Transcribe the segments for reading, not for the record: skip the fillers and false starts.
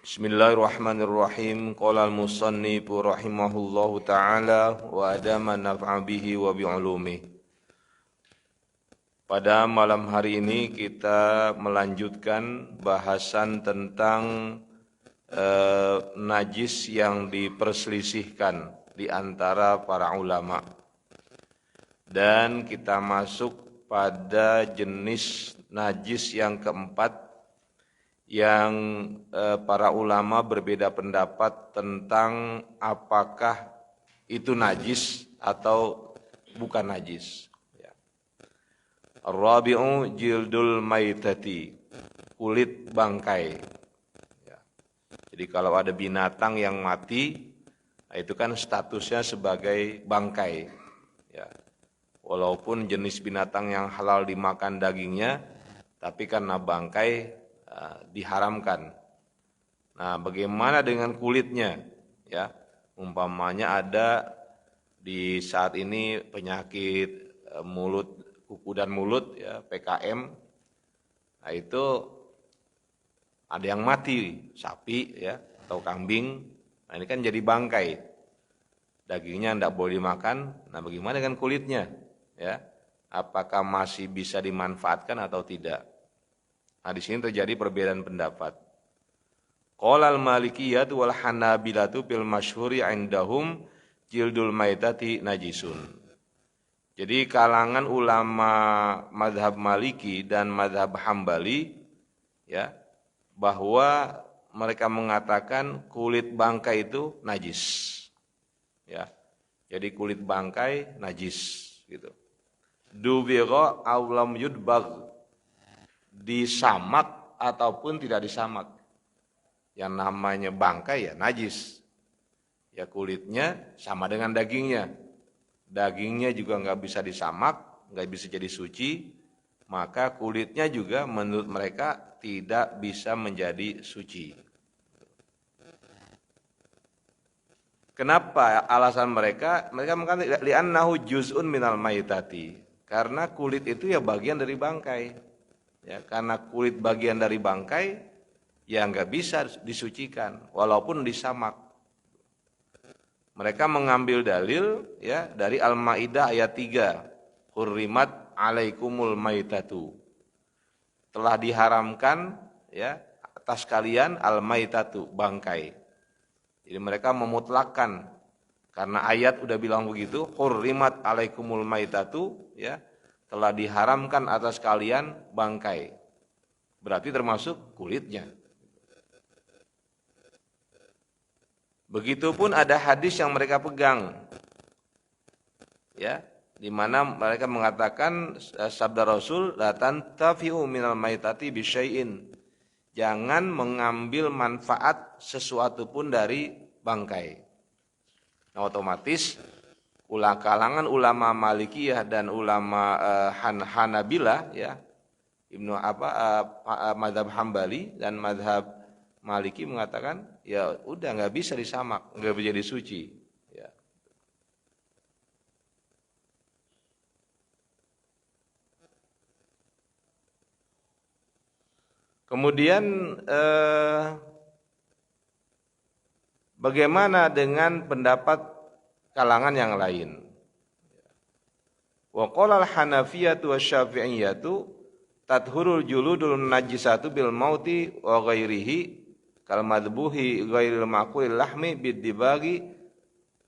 Bismillahirrahmanirrahim. Qala al-musannifu rahimahullahu ta'ala wa adama naf'a bihi wa bi'ulumih. Pada malam hari ini kita melanjutkan bahasan tentang najis yang diperselisihkan di antara para ulama. Dan kita masuk pada jenis najis yang keempat, yang para ulama berbeda pendapat tentang apakah itu najis atau bukan najis. Ar-rabi'u jildul maitati, kulit bangkai. Jadi kalau ada binatang yang mati, itu kan statusnya sebagai bangkai. Walaupun jenis binatang yang halal dimakan dagingnya, tapi karena bangkai diharamkan. Nah, bagaimana dengan kulitnya? Ya, umpamanya ada di saat ini penyakit mulut, kuku dan mulut, ya, PKM. Nah, itu ada yang mati, sapi, ya, atau kambing. Nah, ini kan jadi bangkai. Dagingnya tidak boleh dimakan. Nah, bagaimana dengan kulitnya? Ya, apakah masih bisa dimanfaatkan atau tidak? Nah, di sini terjadi perbedaan pendapat. Qala al-Malikiyah wal Hanabilatu bil masyhuri indahum jildul maitati najisun. Jadi kalangan ulama mazhab Maliki dan mazhab Hambali, ya, bahwa mereka mengatakan kulit bangkai itu najis. Ya. Jadi kulit bangkai najis gitu. Duwira aw lam yudbagh, disamak ataupun tidak disamak. Yang namanya bangkai ya najis. Ya kulitnya sama dengan dagingnya. Dagingnya juga nggak bisa disamak, nggak bisa jadi suci. Maka kulitnya juga menurut mereka tidak bisa menjadi suci. Kenapa alasan mereka? Mereka mengatakan li'annahu juz'un minal maitati. Karena kulit itu ya bagian dari bangkai. Ya, karena kulit bagian dari bangkai, ya nggak bisa disucikan, walaupun disamak. Mereka mengambil dalil, ya, dari Al-Maidah ayat 3, hurrimat alaikumul maitatu. Telah diharamkan, ya, atas kalian al-maitatu, bangkai. Jadi mereka memutlakkan, karena ayat udah bilang begitu, hurrimat alaikumul maitatu, ya, telah diharamkan atas kalian bangkai. Berarti termasuk kulitnya. Begitupun ada hadis yang mereka pegang. Ya, di mana mereka mengatakan sabda Rasul, la tantafi'u minal maitati bisyai'in. Jangan mengambil manfaat sesuatu pun dari bangkai. Nah, otomatis kalangan ulama Malikiyah dan ulama Hanabilah, ya, mazhab Hambali dan mazhab Maliki mengatakan ya udah nggak bisa disamak, nggak bisa jadi suci. Ya. Kemudian bagaimana dengan pendapat kalangan yang lain? Wa qala al-Hanafiyatu wasy-Syafi'iyatu tathurul juludul najisatu bil mauti wa ghairihi kal madbuhi ghairil ma'kulil lahmi bid-dibagi,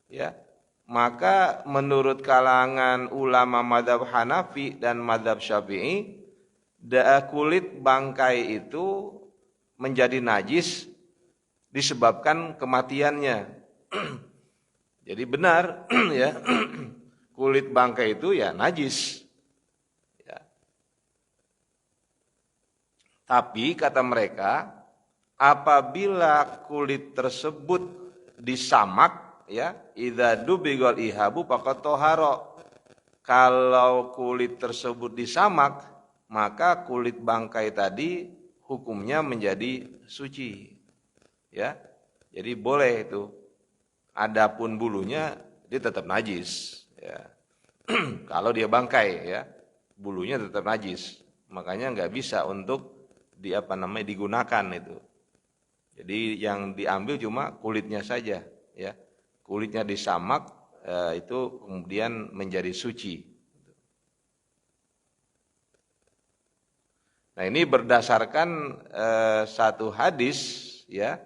ya. Maka menurut kalangan ulama mazhab Hanafi dan mazhab Syafi'i, kulit bangkai itu menjadi najis disebabkan kematiannya. Jadi benar, ya, kulit bangkai itu ya najis. Ya. Tapi kata mereka, apabila kulit tersebut disamak, ya, idza dubigal ihabu faqad tahara. Kalau kulit tersebut disamak, maka kulit bangkai tadi hukumnya menjadi suci. Ya. Jadi boleh itu. Adapun bulunya dia tetap najis, ya. Kalau dia bangkai, ya, bulunya tetap najis. Makanya nggak bisa untuk digunakan itu. Jadi yang diambil cuma kulitnya saja, ya. Kulitnya disamak, itu kemudian menjadi suci. Nah, ini berdasarkan satu hadis, ya,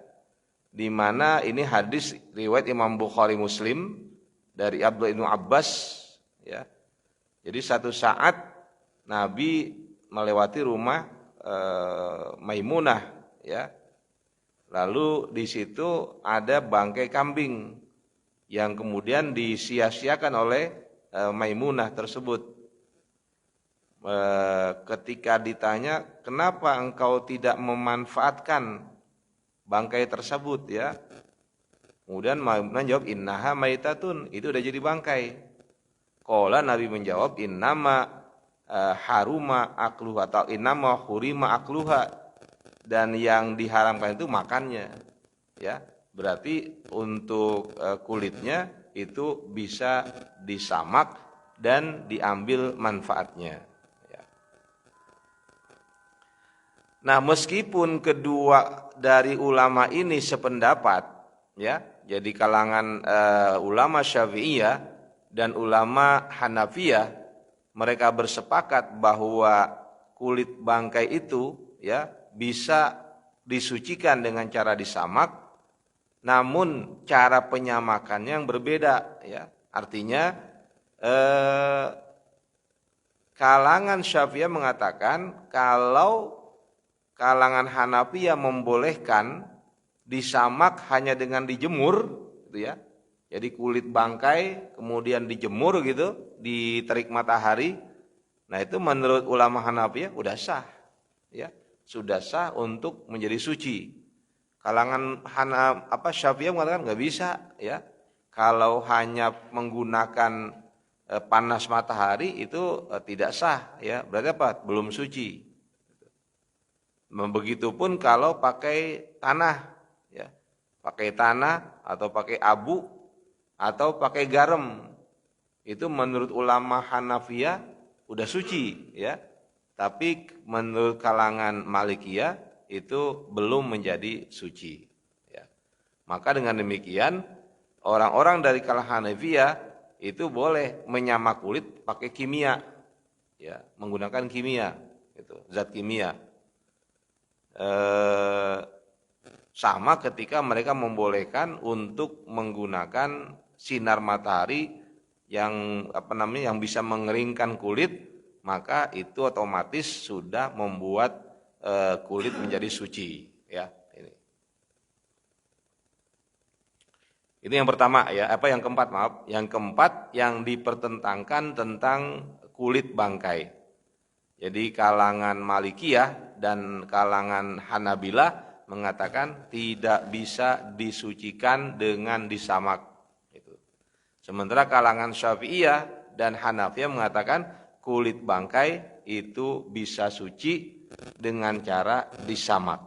di mana ini hadis riwayat Imam Bukhari Muslim dari Abdullah bin Abbas, ya. Jadi satu saat Nabi melewati rumah Maimunah, ya. Lalu di situ ada bangkai kambing yang kemudian disia-siakan oleh Maimunah tersebut. Ketika ditanya, kenapa engkau tidak memanfaatkan bangkai tersebut, ya? Kemudian Maimunah jawab, innaha maitatun, itu udah jadi bangkai. Qala, Nabi menjawab, innama haruma akluha atau innama hurima akluha, dan yang diharamkan itu makannya, ya. Berarti untuk kulitnya itu bisa disamak dan diambil manfaatnya, ya. Nah, meskipun kedua dari ulama ini sependapat, ya, jadi kalangan ulama Syafi'iyah dan ulama Hanafiyah, mereka bersepakat bahwa kulit bangkai itu, ya, bisa disucikan dengan cara disamak, namun cara penyamakannya yang berbeda, ya. Artinya kalangan Syafi'iyah mengatakan kalau kalangan Hanafiyah membolehkan disamak hanya dengan dijemur, gitu ya. Jadi kulit bangkai kemudian dijemur gitu, diterik matahari. Nah, itu menurut ulama Hanafiyah udah sah, ya. Sudah sah untuk menjadi suci. Kalangan Syafi'iyah mengatakan nggak bisa, ya. Kalau hanya menggunakan panas matahari itu tidak sah, ya. Berarti apa? Belum suci. Begitupun kalau pakai tanah, ya. Pakai tanah atau pakai abu atau pakai garam. Itu menurut ulama Hanafiyah udah suci, ya. Tapi menurut kalangan Malikiyah itu belum menjadi suci, ya. Maka dengan demikian orang-orang dari kalangan Hanafiyah itu boleh menyamak kulit pakai kimia, ya, menggunakan kimia, itu zat kimia. Sama ketika mereka membolehkan untuk menggunakan sinar matahari yang yang bisa mengeringkan kulit, maka itu otomatis sudah membuat kulit menjadi suci, ya. Ini yang pertama, ya. Yang keempat, maaf. Yang keempat yang dipertentangkan tentang kulit bangkai. Jadi kalangan Malikiyah dan kalangan Hanabilah mengatakan tidak bisa disucikan dengan disamak. Sementara kalangan Syafi'iyah dan Hanafiyah mengatakan kulit bangkai itu bisa suci dengan cara disamak.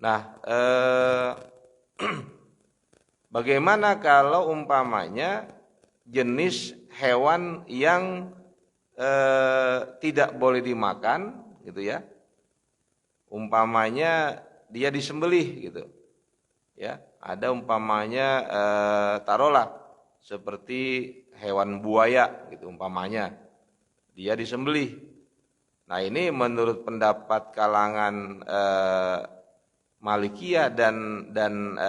Nah, bagaimana kalau umpamanya jenis hewan yang tidak boleh dimakan, gitu ya? Umpamanya dia disembelih, gitu, ya. Ada umpamanya taruhlah seperti hewan buaya, gitu, umpamanya dia disembelih. Nah, ini menurut pendapat kalangan Malikiyah dan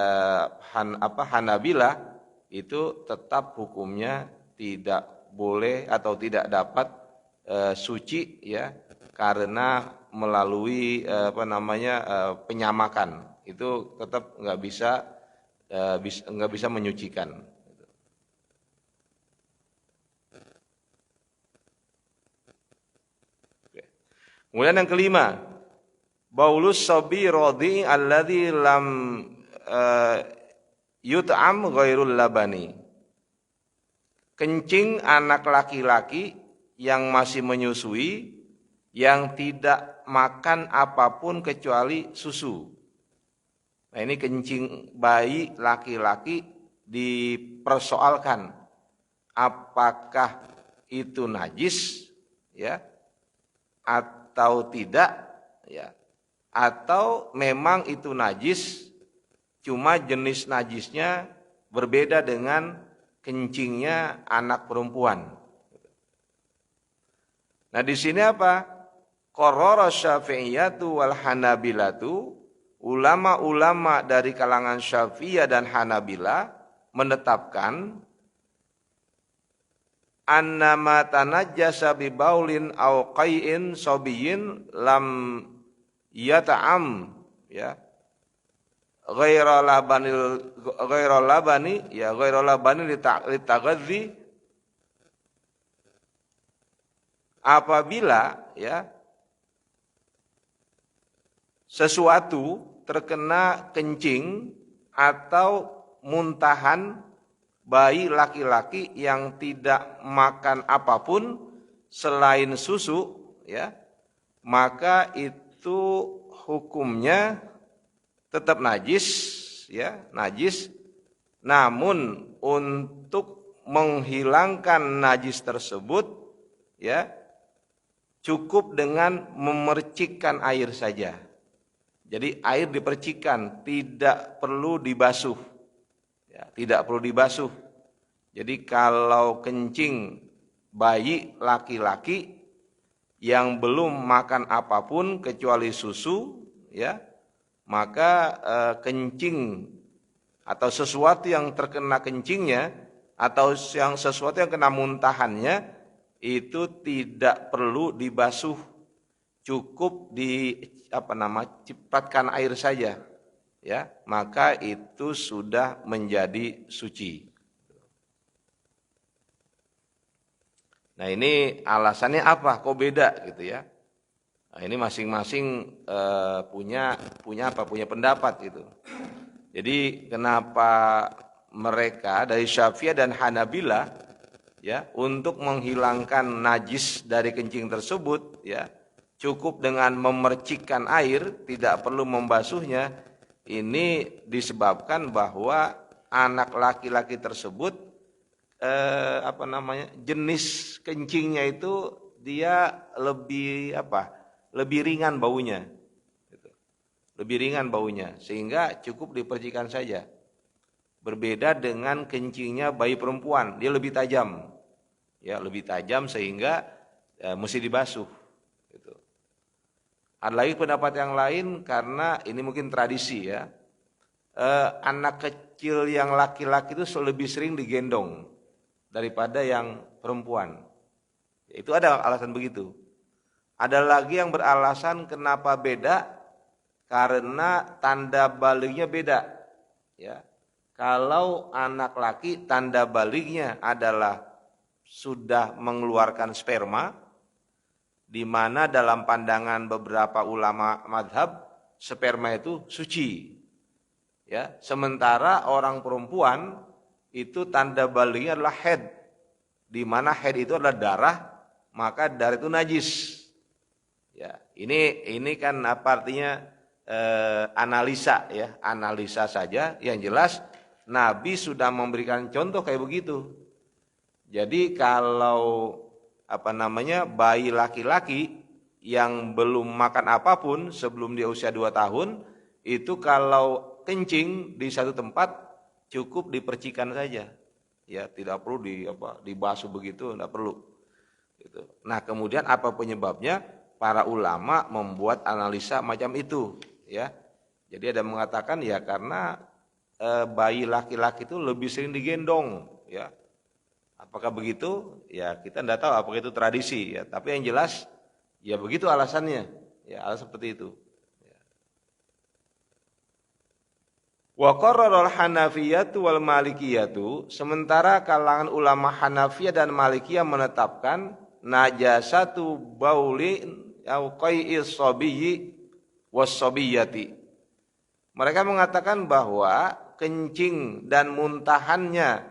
Hanabilah itu tetap hukumnya tidak boleh atau tidak dapat suci, ya, karena melalui penyamakan itu tetap nggak bisa menyucikan. Kemudian yang kelima, baulus sabi rodi alladzi lam yut'am ghairul labani. Kencing anak laki-laki yang masih menyusui yang tidak makan apapun kecuali susu. Nah, ini kencing bayi laki-laki dipersoalkan apakah itu najis, ya, atau tidak, ya, atau memang itu najis, cuma jenis najisnya berbeda dengan kencingnya anak perempuan. Nah di sini apa? Qarrara Syafi'iyatu wal Hanabilatu, ulama-ulama dari kalangan Syafi'iyah dan Hanabila menetapkan annama tanajjasa bi baulin aw qai'in sabiyyin lam yata'am, ya, ghaira labani litaghadzi, apabila, ya, sesuatu terkena kencing atau muntahan bayi laki-laki yang tidak makan apapun selain susu, ya, maka itu hukumnya tetap najis, ya, najis. Namun untuk menghilangkan najis tersebut, ya, cukup dengan memercikkan air saja. Jadi air dipercikkan, tidak perlu dibasuh. Ya, tidak perlu dibasuh. Jadi kalau kencing bayi laki-laki yang belum makan apapun kecuali susu, ya, maka kencing atau sesuatu yang terkena kencingnya atau yang sesuatu yang kena muntahannya itu tidak perlu dibasuh, cukup cipratkan air saja, ya, maka itu sudah menjadi suci. Nah ini alasannya apa? Kok beda gitu ya? Nah, ini masing-masing punya pendapat gitu. Jadi kenapa mereka dari Syafi'iyah dan Hanabila, ya, untuk menghilangkan najis dari kencing tersebut, ya, cukup dengan memercikkan air, tidak perlu membasuhnya. Ini disebabkan bahwa anak laki-laki tersebut jenis kencingnya itu dia lebih ringan baunya, gitu. Lebih ringan baunya, sehingga cukup dipercikan saja. Berbeda dengan kencingnya bayi perempuan, dia lebih tajam, ya, lebih tajam sehingga mesti dibasuh. Gitu. Ada lagi pendapat yang lain karena ini mungkin tradisi, ya, anak kecil yang laki-laki itu lebih sering digendong daripada yang perempuan. Itu ada alasan begitu. Ada lagi yang beralasan kenapa beda, karena tanda balignya beda, ya. Kalau anak laki tanda balignya adalah sudah mengeluarkan sperma, di mana dalam pandangan beberapa ulama madhab sperma itu suci, ya. Sementara orang perempuan itu tanda balignya adalah haid, di mana haid itu adalah darah, maka darah itu najis. Ya, ini kan apa artinya analisa, ya, analisa saja. Yang jelas Nabi sudah memberikan contoh kayak begitu. Jadi kalau bayi laki-laki yang belum makan apapun sebelum dia usia 2 tahun, itu kalau kencing di satu tempat cukup dipercikan saja, ya, tidak perlu dibasuh begitu, tidak perlu. Gitu. Nah kemudian apa penyebabnya? Para ulama membuat analisa macam itu, ya. Jadi ada mengatakan ya karena bayi laki-laki itu lebih sering digendong, ya. Apakah begitu? Ya kita tidak tahu apakah itu tradisi, ya. Tapi yang jelas ya begitu alasannya, ya, alasan seperti itu. Wa qarraral Hanafiyatu wal Malikiyatu, sementara kalangan ulama Hanafiyah dan Malikiyah menetapkan najasatu bauli au qai'is sabiyyi was sabiyati. Mereka mengatakan bahwa kencing dan muntahannya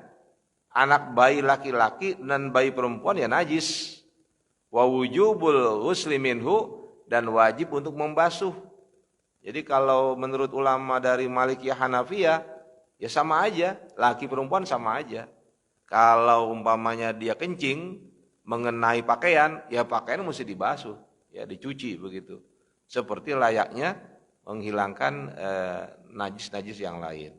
anak bayi laki-laki dan bayi perempuan ya najis. Wa wujubul ghusli minhu, dan wajib untuk membasuh. Jadi kalau menurut ulama dari Malikiyah Hanafiyah, ya sama aja, laki perempuan sama aja. Kalau umpamanya dia kencing, mengenai pakaian, ya pakaian mesti dibasuh, ya dicuci begitu. Seperti layaknya menghilangkan najis-najis yang lain.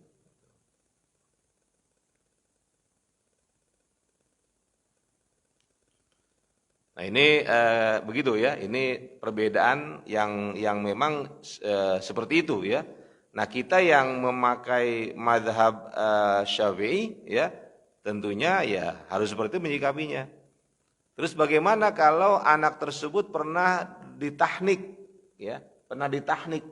Nah ini begitu ya, ini perbedaan yang memang seperti itu ya. Nah kita yang memakai mazhab Syafi'i ya, tentunya ya harus seperti itu menyikapinya. Terus bagaimana kalau anak tersebut pernah ditahnik ya, pernah ditahnik.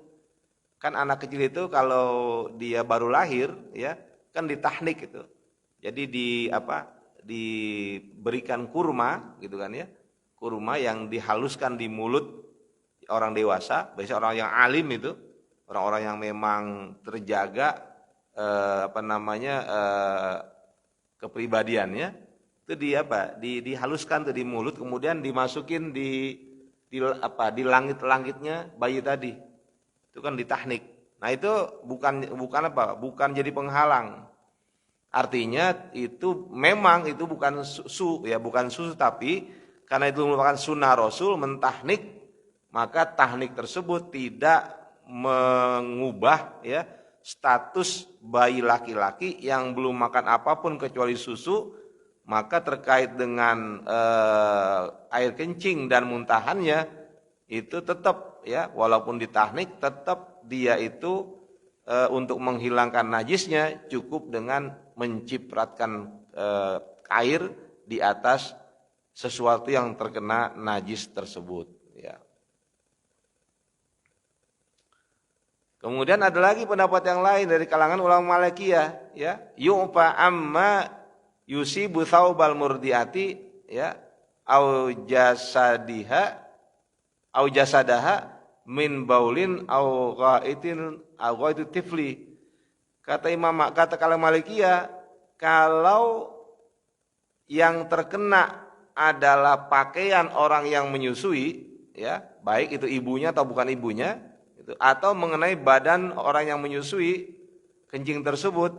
Kan anak kecil itu kalau dia baru lahir ya, kan ditahnik itu. Jadi diberikan kurma gitu kan ya. Kurma yang dihaluskan di mulut orang dewasa, biasanya orang yang alim itu, orang-orang yang memang terjaga kepribadiannya, itu dihaluskan tuh di mulut, kemudian dimasukin di langit-langitnya bayi tadi, itu kan ditahnik. Nah itu bukan jadi penghalang. Artinya itu memang itu bukan susu, tapi karena itu merupakan sunnah Rasul mentahnik, maka tahnik tersebut tidak mengubah ya status bayi laki-laki yang belum makan apapun kecuali susu, maka terkait dengan air kencing dan muntahannya itu tetap ya, walaupun ditahnik tetap dia itu untuk menghilangkan najisnya cukup dengan mencipratkan air di atas sesuatu yang terkena najis tersebut ya. Kemudian ada lagi pendapat yang lain dari kalangan ulama Malikiyah ya, yu'fa amma yusibu thawbal murdiati ya au jasadaha min baulin au ghaitu tifli. Kata kalau Malikiyah, kalau yang terkena adalah pakaian orang yang menyusui, ya baik itu ibunya atau bukan ibunya, atau mengenai badan orang yang menyusui kencing tersebut.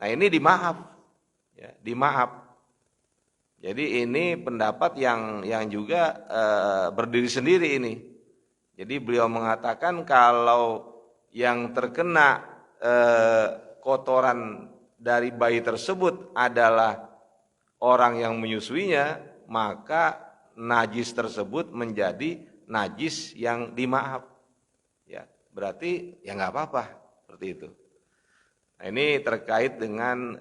Nah ini dimaaf, ya, dimaaf. Jadi ini pendapat yang juga berdiri sendiri ini. Jadi beliau mengatakan kalau yang terkena kotoran dari bayi tersebut adalah orang yang menyusuinya, maka najis tersebut menjadi najis yang dimaaf. Ya, berarti ya nggak apa-apa seperti itu. Nah, ini terkait dengan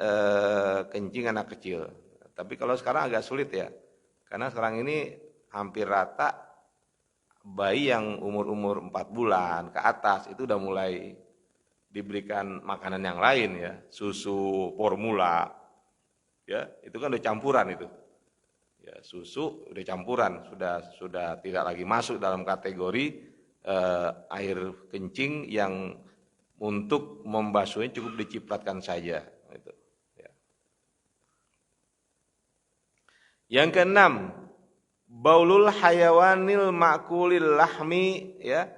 kencing anak kecil. Tapi kalau sekarang agak sulit ya, karena sekarang ini hampir rata bayi yang umur 4 bulan ke atas itu udah mulai diberikan makanan yang lain ya, susu formula. Ya, itu kan udah campuran itu. Ya, susu udah campuran, sudah tidak lagi masuk dalam kategori air kencing yang untuk membasuhnya cukup dicipratkan saja. Gitu. Ya. Yang keenam, baulul hayawanil makulil lahmi, ya,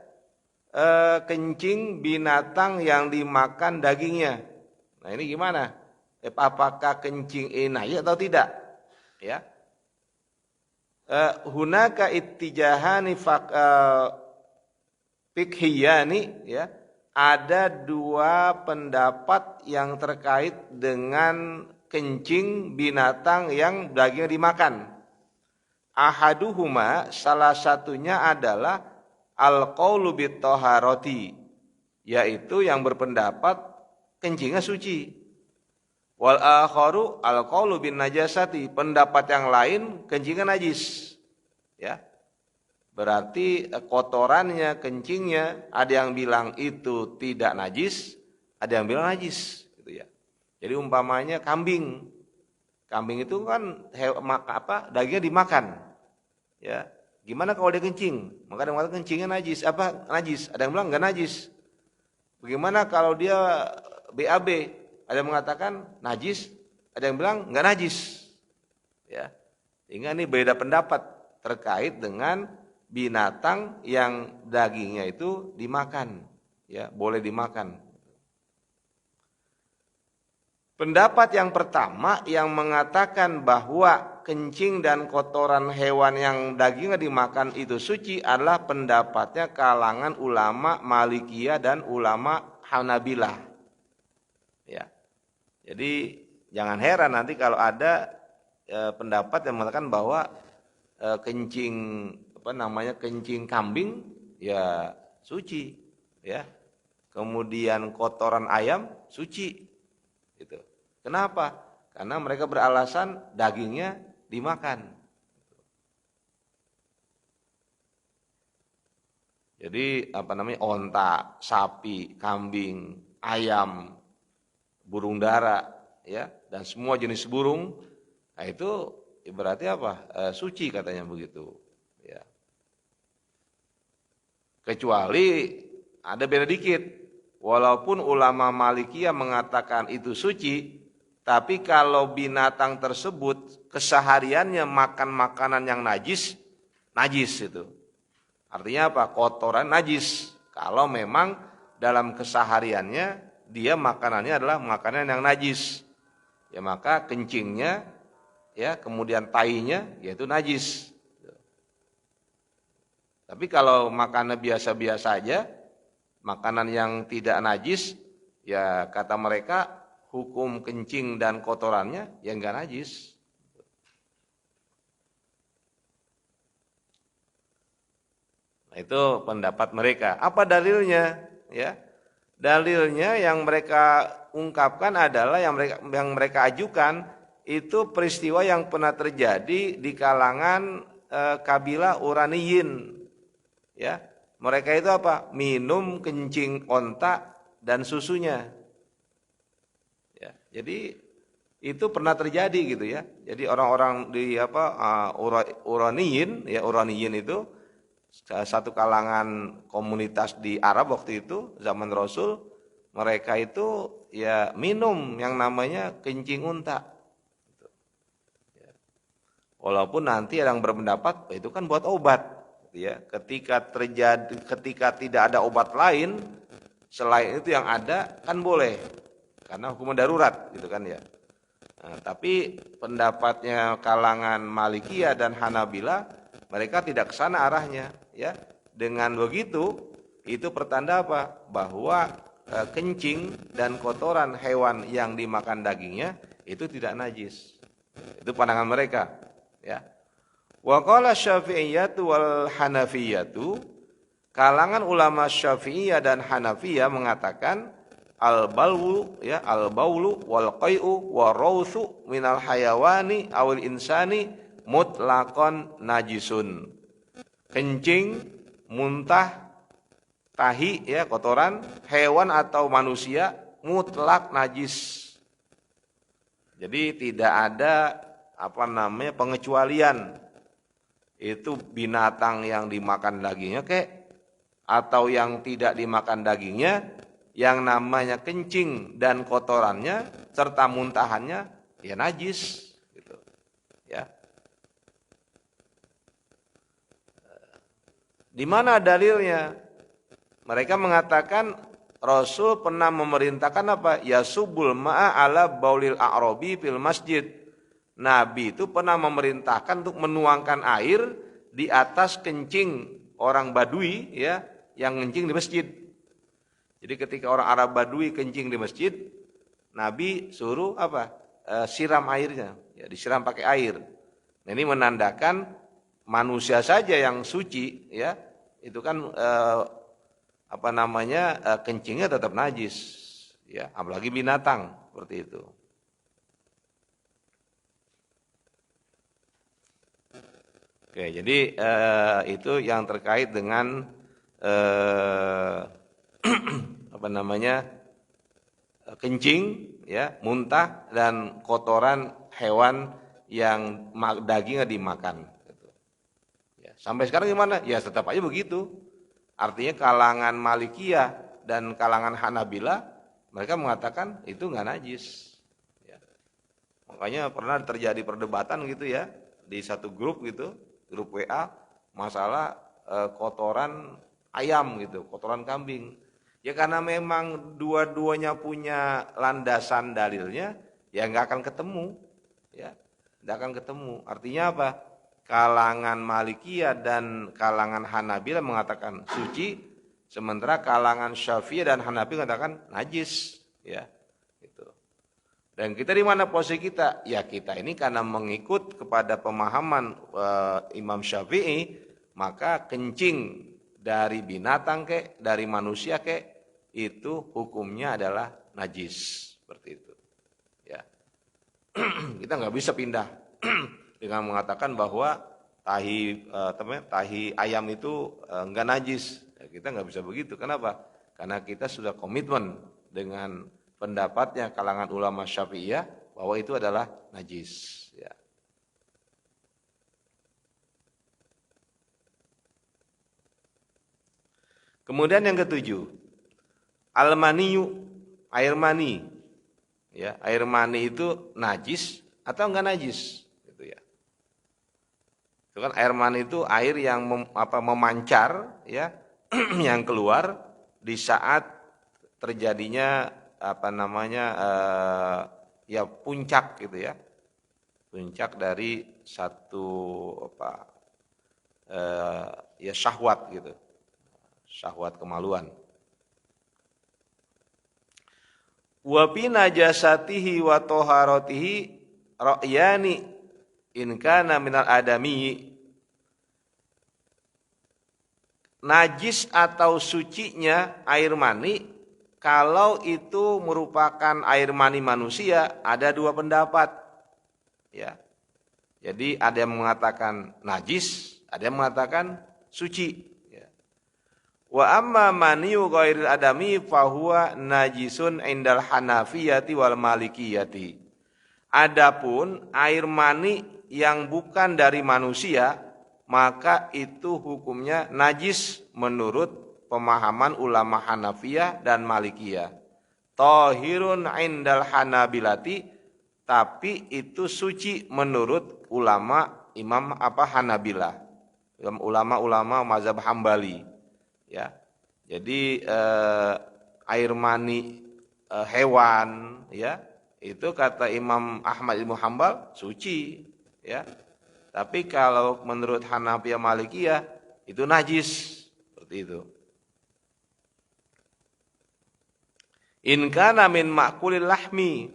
kencing binatang yang dimakan dagingnya. Nah ini gimana? Apakah kencing najis atau tidak? Ya. Hunaka ittijahani fiqhiyani ya. Ada dua pendapat yang terkait dengan kencing binatang yang dagingnya dimakan. Ahaduhuma, salah satunya adalah al-qaulu bit-thaharati, yaitu yang berpendapat kencingnya suci. Wal akharu al-qaulu bin najasati, pendapat yang lain kencingnya najis. Ya. Berarti kotorannya, kencingnya ada yang bilang itu tidak najis, ada yang bilang najis gitu ya. Jadi umpamanya kambing. Kambing itu kan dagingnya dimakan. Ya. Gimana kalau dia kencing? Maka ada yang mengatakan kencingnya najis. Apa najis? Ada yang bilang enggak najis. Bagaimana kalau dia BAB? Ada yang mengatakan najis, ada yang bilang enggak najis. Ya. Sehingga ini beda pendapat terkait dengan binatang yang dagingnya itu dimakan, ya, boleh dimakan. Pendapat yang pertama yang mengatakan bahwa kencing dan kotoran hewan yang dagingnya dimakan itu suci adalah pendapatnya kalangan ulama Malikiyah dan ulama Hanabilah. Ya. Jadi jangan heran nanti kalau ada pendapat yang mengatakan bahwa kencing kencing kambing ya suci, ya. Kemudian kotoran ayam suci. Gitu. Kenapa? Karena mereka beralasan dagingnya dimakan. Jadi onta, sapi, kambing, ayam, burung dara, ya, dan semua jenis burung, nah itu berarti suci katanya begitu. Ya. Kecuali ada beda dikit. Walaupun ulama Malikiyah mengatakan itu suci, tapi kalau binatang tersebut kesehariannya makan makanan yang najis itu. Artinya apa? Kotoran najis. Kalau memang dalam kesehariannya dia makanannya adalah makanan yang najis, ya maka kencingnya, ya kemudian tainya, yaitu najis. Tapi kalau makanan biasa-biasa aja, makanan yang tidak najis, ya kata mereka hukum kencing dan kotorannya ya enggak najis. Nah, itu pendapat mereka. Apa dalilnya? Ya, dalilnya yang mereka ungkapkan adalah yang mereka ajukan itu peristiwa yang pernah terjadi di kalangan kabilah Uraniyin. Ya, mereka itu minum kencing onta dan susunya. Jadi itu pernah terjadi gitu ya. Jadi orang-orang di Uraniyin, ya Uraniyin itu satu kalangan komunitas di Arab waktu itu zaman Rasul, mereka itu ya minum yang namanya kencing unta. Walaupun nanti ada yang berpendapat itu kan buat obat, gitu ya. Ketika tidak ada obat lain selain itu yang ada kan boleh. Karena hukuman darurat gitu kan ya. Nah, tapi pendapatnya kalangan Malikiyah dan Hanabilah mereka tidak ke sana arahnya, ya. Dengan begitu itu pertanda bahwa kencing dan kotoran hewan yang dimakan dagingnya itu tidak najis. Itu pandangan mereka, ya. Wa qala Syafi'iyyatu wal Hanafiyatu, kalangan ulama Syafi'iyah dan Hanafiyah mengatakan al-baulu wal qai'u wa rauthu minal hayawani awil insani mutlaqan najisun. Kencing, muntah, tahi ya kotoran hewan atau manusia mutlak najis. Jadi tidak ada pengecualian. Itu binatang yang dimakan dagingnya atau yang tidak dimakan dagingnya, yang namanya kencing dan kotorannya serta muntahannya ya najis gitu. Ya. Di mana dalilnya? Mereka mengatakan Rasul pernah memerintahkan yasubul ma'a ala baulil a'rabi fil masjid. Nabi itu pernah memerintahkan untuk menuangkan air di atas kencing orang Badui, ya, yang kencing di masjid. Jadi ketika orang Arab Badui kencing di masjid, Nabi suruh siram airnya, ya disiram pakai air. Nah, ini menandakan manusia saja yang suci, ya, itu kan kencingnya tetap najis, ya, apalagi binatang seperti itu. Oke, jadi itu yang terkait dengan kencing, ya, muntah dan kotoran hewan yang dagingnya dimakan. Ya, sampai sekarang gimana? Ya tetap aja begitu. Artinya kalangan Malikiyah dan kalangan Hanabilah mereka mengatakan itu nggak najis. Ya. Makanya pernah terjadi perdebatan gitu ya di satu grup gitu, grup WA, masalah kotoran ayam gitu, kotoran kambing. Ya karena memang dua-duanya punya landasan dalilnya, ya nggak akan ketemu. Ya. tidak akan ketemu. Artinya apa? Kalangan Malikiyah dan kalangan Hanabilah mengatakan suci, sementara kalangan Syafi'iyah dan Hanafi mengatakan najis, ya. Gitu. Dan kita di mana posisi kita? Ya kita ini karena mengikut kepada pemahaman Imam Syafi'i, maka kencing dari binatang dari manusia itu hukumnya adalah najis, seperti itu. Ya. Kita nggak bisa pindah dengan mengatakan bahwa tahi ayam itu enggak najis. Ya, kita nggak bisa begitu. Kenapa? Karena kita sudah komitmen dengan pendapatnya kalangan ulama Syafi'iyah bahwa itu adalah najis. Ya. Kemudian yang ketujuh, al-maniyu, air mani. Ya, air mani itu najis atau enggak najis? Itu kan air mani itu air yang memancar, ya, yang keluar di saat terjadinya ya puncak gitu ya, puncak dari satu ya syahwat gitu, syahwat kemaluan. Wa bi najasatihi wa taharatihi ra'yani in kana minal adami. Najis atau sucinya air mani, kalau itu merupakan air mani manusia, ada dua pendapat. Ya. Jadi ada yang mengatakan najis, ada yang mengatakan suci. Ya. Wa amma maniyu ghairil adami fahuwa najisun indal hanafiyati wal malikiyati. Adapun air mani yang bukan dari manusia, maka itu hukumnya najis menurut pemahaman ulama Hanafiyah dan Malikiyah. Tahirun indal Hanabilati, tapi itu suci menurut ulama Imam Hanabilah, ulama-ulama mazhab Hambali. Ya, jadi air mani hewan, ya, itu kata Imam Ahmad bin Hanbal suci, ya. Tapi kalau menurut Hanafiyah Malikiyah itu najis, seperti itu. In kana min ma'kulil lahmi.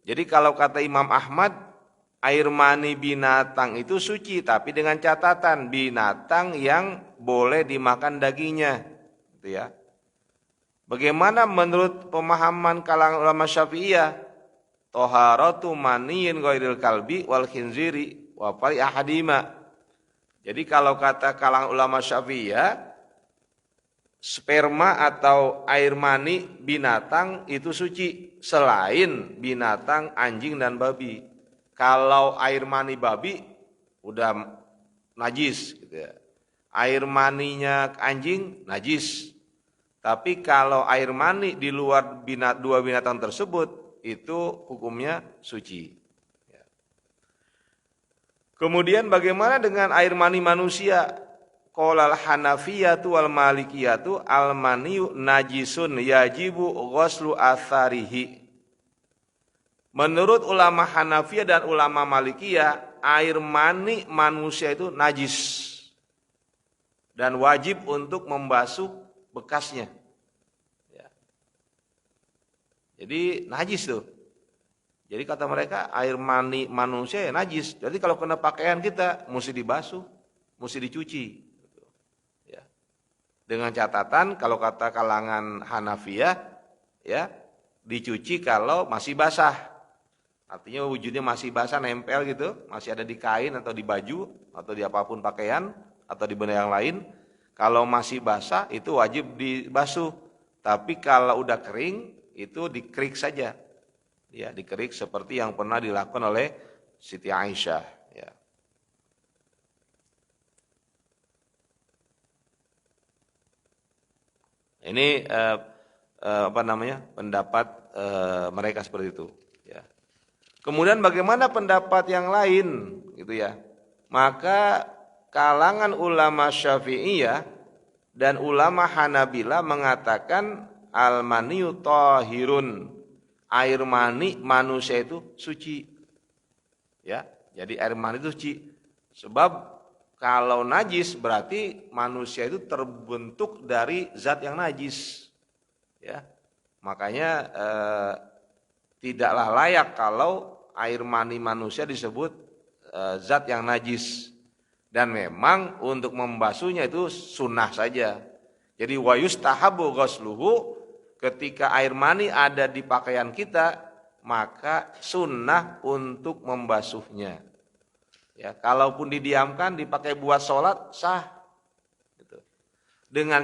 Jadi kalau kata Imam Ahmad, air mani binatang itu suci, tapi dengan catatan binatang yang boleh dimakan dagingnya, gitu ya. Bagaimana menurut pemahaman kalangan ulama Syafi'iyah? Toharatu maniyin ghairil kalbi wal khinziri wa fali ahadima. Jadi kalau kata kalangan ulama Syafi'iyah, sperma atau air mani binatang itu suci selain binatang anjing dan babi. Kalau air mani babi udah najis gitu ya. Air maninya anjing najis. Tapi kalau air mani di luar dua binatang tersebut itu hukumnya suci. Kemudian bagaimana dengan air mani manusia? Qolal Hanafiyatu wal Malikiyatu al maniyu najisun yajibu ghuslu atharihi. Menurut ulama Hanafiyah dan ulama Malikiyah, air mani manusia itu najis dan wajib untuk membasuh bekasnya. Ya. Jadi najis tuh. Jadi kata mereka air mani manusia ya najis. Jadi kalau kena pakaian kita mesti dibasuh, mesti dicuci. Ya. Dengan catatan kalau kata kalangan Hanafiyah, ya dicuci kalau masih basah. Artinya wujudnya masih basah, nempel gitu, masih ada di kain atau di baju atau di apapun pakaian atau di benda yang lain. Kalau masih basah itu wajib dibasuh. Tapi kalau udah kering itu dikerik saja. Ya, dikerik seperti yang pernah dilakukan oleh Siti Aisyah. Ya. Ini pendapat mereka seperti itu. Ya. Kemudian bagaimana pendapat yang lain, gitu ya? Maka kalangan ulama Syafi'iyah dan ulama Hanabilah mengatakan al-maniyu tahirun. Air mani manusia itu suci. Ya. Jadi air mani itu suci. Sebab kalau najis berarti manusia itu terbentuk dari zat yang najis. Ya. Makanya tidaklah layak kalau air mani manusia disebut zat yang najis. Dan memang untuk membasuhnya itu sunnah saja. Jadi wa yustahabu ghusluhu, ketika air mani ada di pakaian kita, maka sunnah untuk membasuhnya. Ya, kalaupun didiamkan dipakai buat sholat sah. Gitu. Dengan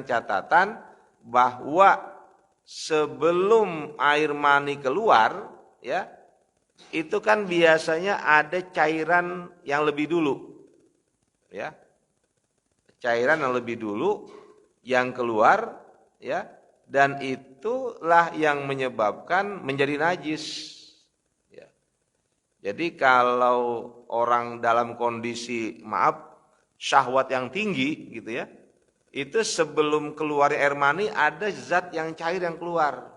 catatan bahwa sebelum air mani keluar, ya, itu kan biasanya ada cairan yang lebih dulu, ya, cairan yang lebih dulu yang keluar, ya, dan itulah yang menyebabkan menjadi najis. Jadi kalau orang dalam kondisi syahwat yang tinggi gitu ya, itu sebelum keluar air mani ada zat yang cair yang keluar.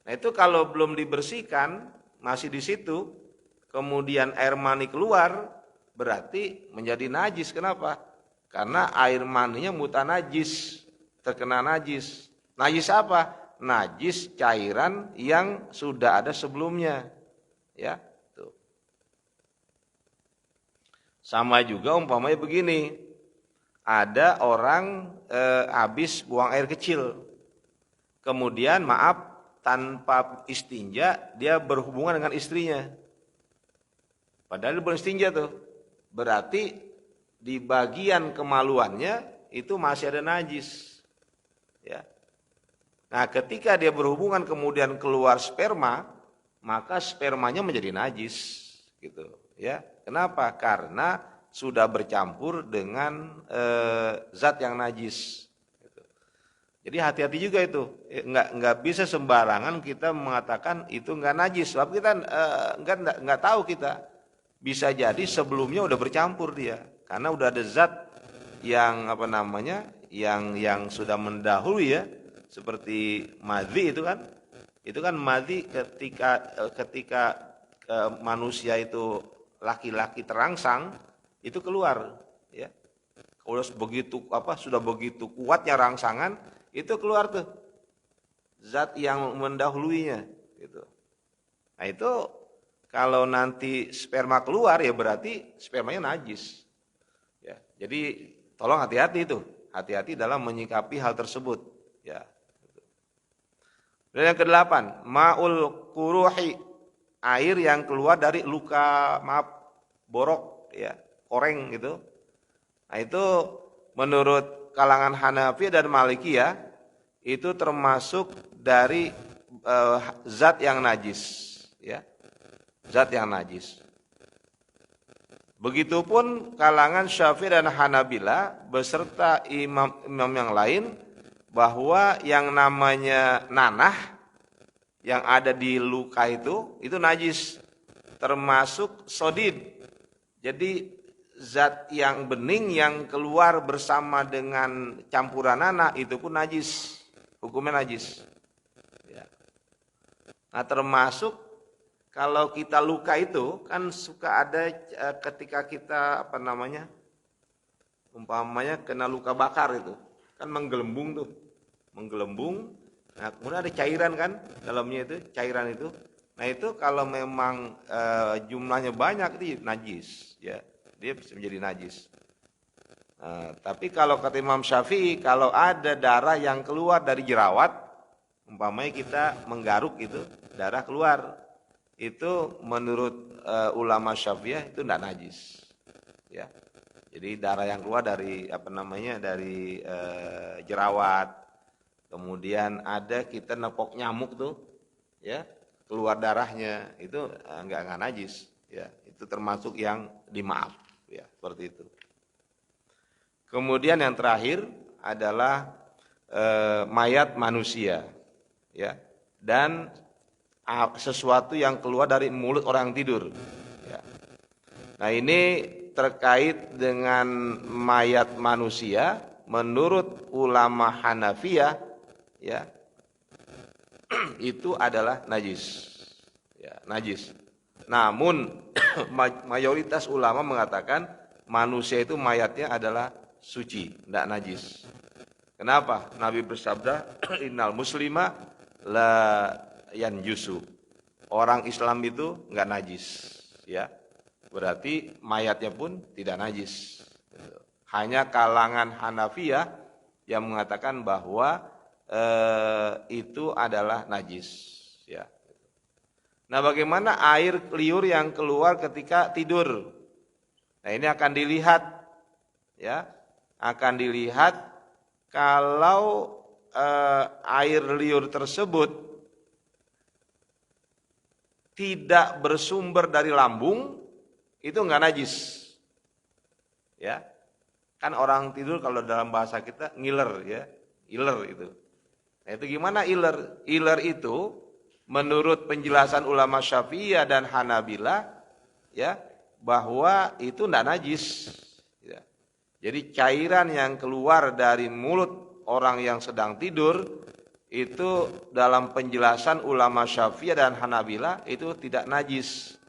Nah itu kalau belum dibersihkan masih di situ, kemudian air mani keluar berarti menjadi najis. Kenapa? Karena air maninya mutanajis, terkena najis. Najis apa? Najis cairan yang sudah ada sebelumnya, ya. Sama juga umpamanya begini, ada orang habis buang air kecil, kemudian tanpa istinja dia berhubungan dengan istrinya, padahal dia belum istinja tuh, berarti di bagian kemaluannya itu masih ada najis, ya. Nah ketika dia berhubungan kemudian keluar sperma, maka spermanya menjadi najis, gitu, ya. Kenapa? Karena sudah bercampur dengan zat yang najis. Jadi hati-hati juga itu. Nggak bisa sembarangan kita mengatakan itu nggak najis. Sebab kita nggak tahu kita. Bisa jadi sebelumnya udah bercampur dia. Karena udah ada zat yang yang sudah mendahului, ya. Seperti madhi itu kan. Itu kan madhi ketika manusia itu laki-laki terangsang itu keluar, ya. Kalau sudah begitu kuatnya rangsangan, itu keluar tuh zat yang mendahuluinya, gitu. Nah itu kalau nanti sperma keluar ya berarti spermanya najis, ya. Jadi tolong hati-hati itu, hati-hati dalam menyikapi hal tersebut, ya. Dan yang ke-8, ma'ul quruhi, air yang keluar dari luka, borok, ya, koreng gitu. Nah itu menurut kalangan Hanafi dan Malikiyah itu termasuk dari zat yang najis, ya, zat yang najis. Begitupun kalangan Syafi'i dan Hanabila beserta imam-imam yang lain, bahwa yang namanya nanah yang ada di luka itu najis, termasuk sodid. Jadi zat yang bening yang keluar bersama dengan campuran nanah itu pun najis, hukumnya najis, ya. Nah termasuk kalau kita luka itu kan suka ada ketika kita umpamanya kena luka bakar itu kan menggelembung. Nah kemudian ada cairan kan dalamnya itu, cairan itu. Nah itu kalau memang jumlahnya banyak itu najis, ya, dia bisa menjadi najis. Tapi kalau kata Imam Syafi'i, kalau ada darah yang keluar dari jerawat, umpamanya kita menggaruk itu, darah keluar, itu menurut ulama Syafi'iyah itu tidak najis, ya. Jadi darah yang keluar dari dari jerawat. Kemudian ada kita nepok nyamuk tuh, ya, keluar darahnya, itu enggak najis, ya. Itu termasuk yang dimaaf, ya, seperti itu. Kemudian yang terakhir adalah mayat manusia, ya, dan sesuatu yang keluar dari mulut orang yang tidur, ya. Nah ini terkait dengan mayat manusia, menurut ulama Hanafiyah, ya, itu adalah najis, ya, najis. Namun mayoritas ulama mengatakan manusia itu mayatnya adalah suci, tidak najis. Kenapa? Nabi bersabda, innal muslima la yanjusu. Orang Islam itu enggak najis, ya. Berarti mayatnya pun tidak najis. Hanya kalangan Hanafiyah yang mengatakan bahwa itu adalah najis, ya. Nah, bagaimana air liur yang keluar ketika tidur? Nah, ini akan dilihat, ya, akan dilihat kalau air liur tersebut tidak bersumber dari lambung, itu enggak najis, ya. Kan orang tidur kalau dalam bahasa kita ngiler, ya, iler itu. Nah, itu gimana iler? Iler itu menurut penjelasan ulama Syafi'iyah dan Hanabilah, ya, bahwa itu tidak najis, ya. Jadi cairan yang keluar dari mulut orang yang sedang tidur itu dalam penjelasan ulama Syafi'iyah dan Hanabilah itu tidak najis,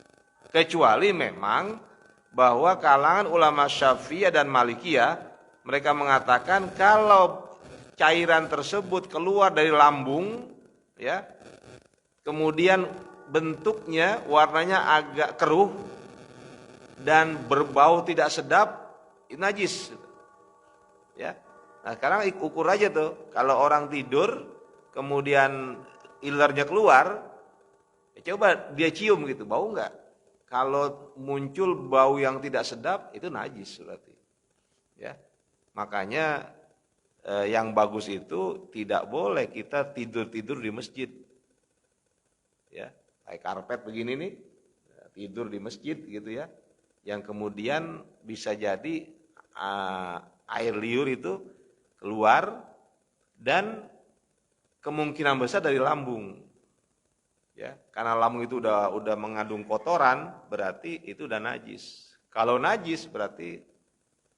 kecuali memang bahwa kalangan ulama Syafi'iyah dan Malikiyah mereka mengatakan kalau cairan tersebut keluar dari lambung, ya, kemudian bentuknya warnanya agak keruh dan berbau tidak sedap, itu najis, ya. Nah, sekarang ukur aja tuh, kalau orang tidur kemudian ilernya keluar, ya coba dia cium gitu, bau enggak? Kalau muncul bau yang tidak sedap, itu najis berarti, ya. Makanya yang bagus itu tidak boleh kita tidur-tidur di masjid, ya. Kayak karpet begini nih, tidur di masjid gitu, ya. Yang kemudian bisa jadi air liur itu keluar dan kemungkinan besar dari lambung. Ya, karena lambung itu udah mengandung kotoran, berarti itu udah najis. Kalau najis berarti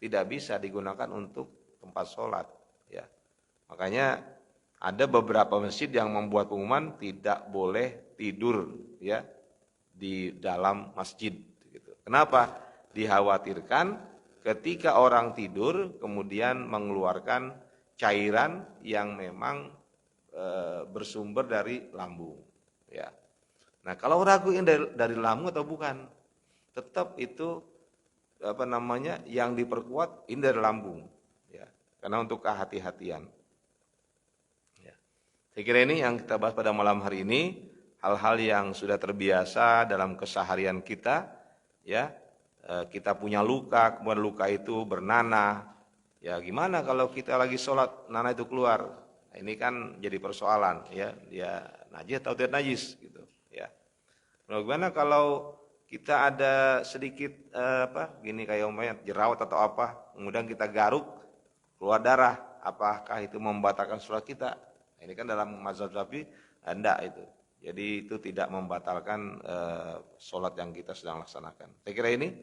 tidak bisa digunakan untuk tempat sholat, ya. Makanya ada beberapa masjid yang membuat pengumuman tidak boleh tidur, ya, di dalam masjid. Gitu. Kenapa? Dikhawatirkan ketika orang tidur kemudian mengeluarkan cairan yang memang bersumber dari lambung. Ya. Nah, kalau ragu ini dari lambung atau bukan, tetap itu yang diperkuat ini dari lambung, ya. Karena untuk kehati-hatian. Ya. Saya kira ini yang kita bahas pada malam hari ini, hal-hal yang sudah terbiasa dalam keseharian kita, ya. Kita punya luka, kemudian luka itu bernanah. Ya, gimana kalau kita lagi sholat nanah itu keluar? Nah, ini kan jadi persoalan, ya. Dia najis atau tidak najis gitu, ya. Bagaimana kalau kita ada sedikit gini kayak umpamanya jerawat atau apa, kemudian kita garuk keluar darah, apakah itu membatalkan sholat kita? Nah, ini kan dalam mazhab Syafi'i enggak itu. Jadi itu tidak membatalkan sholat yang kita sedang laksanakan. Saya kira ini